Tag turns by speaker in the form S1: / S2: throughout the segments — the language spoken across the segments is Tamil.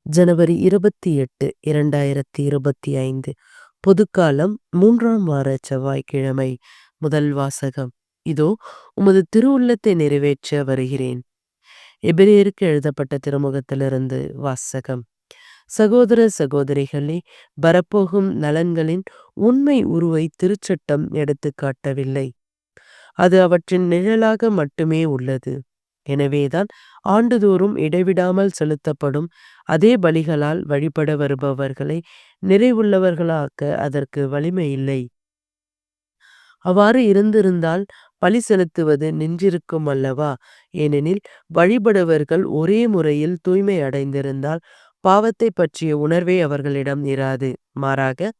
S1: ஜனவரி 28, 2025 பொதுக்காலம் 3ஆம் வார செவ்வாய்க்கிழமை. முதல் வாசகம். இதோ உமது திருவுள்ளத்தை நிறைவேற்ற வருகிறேன். எபிரேயருக்கு எழுதப்பட்ட திருமுகத்திலிருந்து வாசகம். சகோதர சகோதரிகளே, வரப்போகும் நலன்களின் உண்மை உருவை திருச்சட்டம் எடுத்துக் காட்டவில்லை. அது அவற்றின் நிழலாக மட்டுமே உள்ளது. எனவேதான் ஆண்டுதோறும் இடைவிடாமல் செலுத்தப்படும் அதே பலிகளால் வழிபட வருபவர்களை நிறைவுள்ளவர்களாக்க அதற்கு வலிமை இல்லை. அவ்வாறு இருந்திருந்தால் பலி செலுத்துவது நின்றிருக்கும் அல்லவா? ஏனெனில் வழிபடுவர்கள் ஒரே முறையில் தூய்மை அடைந்திருந்தால் பாவத்தை பற்றிய உணர்வே அவர்களிடம் இராது. மாறாக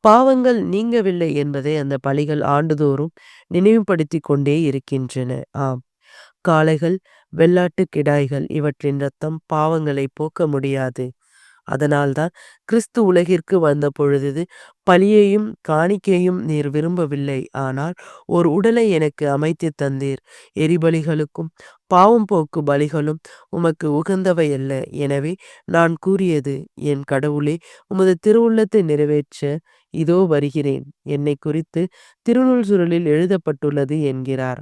S1: பாவங்கள் நீங்கவில்லை என்பதை அந்த பலிகள் ஆண்டுதோறும் நினைவுபடுத்திக் கொண்டே இருக்கின்றன. ஆம், காளைகள், வெள்ளாட்டு கிடாய்கள் இவற்றின் இரத்தம் பாவங்களை போக்க முடியாது. அதனால்தான் கிறிஸ்து உலகிற்கு வந்த பொழுது பலியையும் காணிக்கையும் நீர் விரும்பவில்லை, ஆனால் ஒரு உடலை எனக்கு அமைத்து தந்தீர். எரிபலிகளுக்கும் பாவம் போக்கு பலிகளும் உமக்கு உகந்தவை அல்ல. எனவே நான் கூறியது, என் கடவுளே, உமது திருவுள்ளத்தை நிறைவேற்ற இதோ வருகிறேன். என்னை குறித்து திருநூல் சுருளில் எழுதப்பட்டுள்ளது என்கிறார்.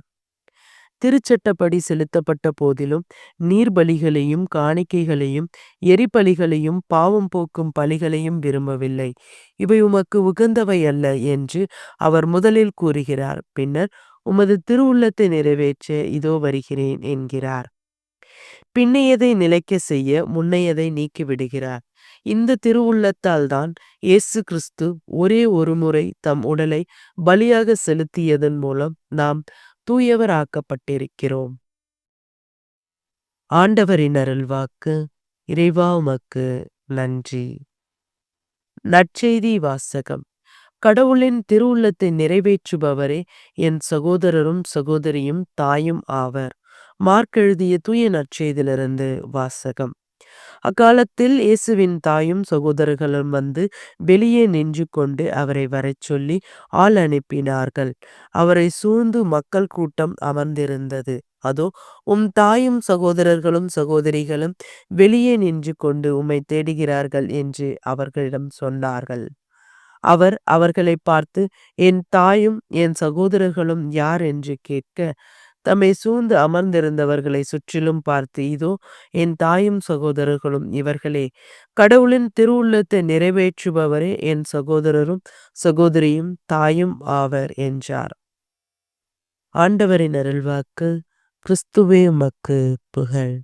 S1: திருச்சட்டப்படி செலுத்தப்பட்ட போதிலும் நீர்பலிகளையும் காணிக்கைகளையும் எரிபலிகளையும் பாவம் போக்கும் பலிகளையும் விரும்பவில்லை. இவை உமக்கு உகந்தவை அல்ல என்று அவர் முதலில் கூறுகிறார். பின்னர் உமது திருவுள்ளத்தை நிறைவேற்ற இதோ வருகிறேன் என்கிறார். பின்னையதை நிலைக்க செய்ய முன்னையதை நீக்கிவிடுகிறார். இந்த திருவுள்ளத்தால் தான் இயேசு கிறிஸ்து ஒரே ஒரு முறை தம் உடலை பலியாக செலுத்தியதன் மூலம் நாம் தூயவராக்கப்பட்டிருக்கிறோம். ஆண்டவரின் அருள்வாக்கு. இறைவா உமக்கு நன்றி. நற்செய்தி வாசகம். கடவுளின் திருவுள்ளத்தை நிறைவேற்றுபவரே என் சகோதரரும் சகோதரியும் தாயும் ஆவர். மார்க் எழுதிய தூய நற்செய்தியிலிருந்து வாசகம். அக்காலத்தில் இயேசுவின் தாயும் சகோதரர்களும் வந்து வெளியே நின்று கொண்டு அவரை வரச் சொல்லி ஆள் அனுப்பினார்கள். அவரை சூழ்ந்து மக்கள் கூட்டம் அமர்ந்திருந்தது. அதோ, உம் தாயும் சகோதரர்களும் சகோதரிகளும் வெளியே நின்று கொண்டு உம்மை தேடுகிறார்கள் என்று அவர்களிடம் சொன்னார்கள். அவர் அவர்களை பார்த்து, என் தாயும் என் சகோதரர்களும் யார் என்று கேட்க, தம்மை சூழ்ந்து அமர்ந்திருந்தவர்களை சுற்றிலும் பார்த்து, இதோ என் தாயும் சகோதரர்களும் இவர்களே, கடவுளின் திருவுள்ளத்தை நிறைவேற்றுபவரே என் சகோதரரும் சகோதரியும் தாயும் ஆவர் என்றார். ஆண்டவரின் அருள்வாக்கு. கிறிஸ்துவே உமக்கு புகழ்.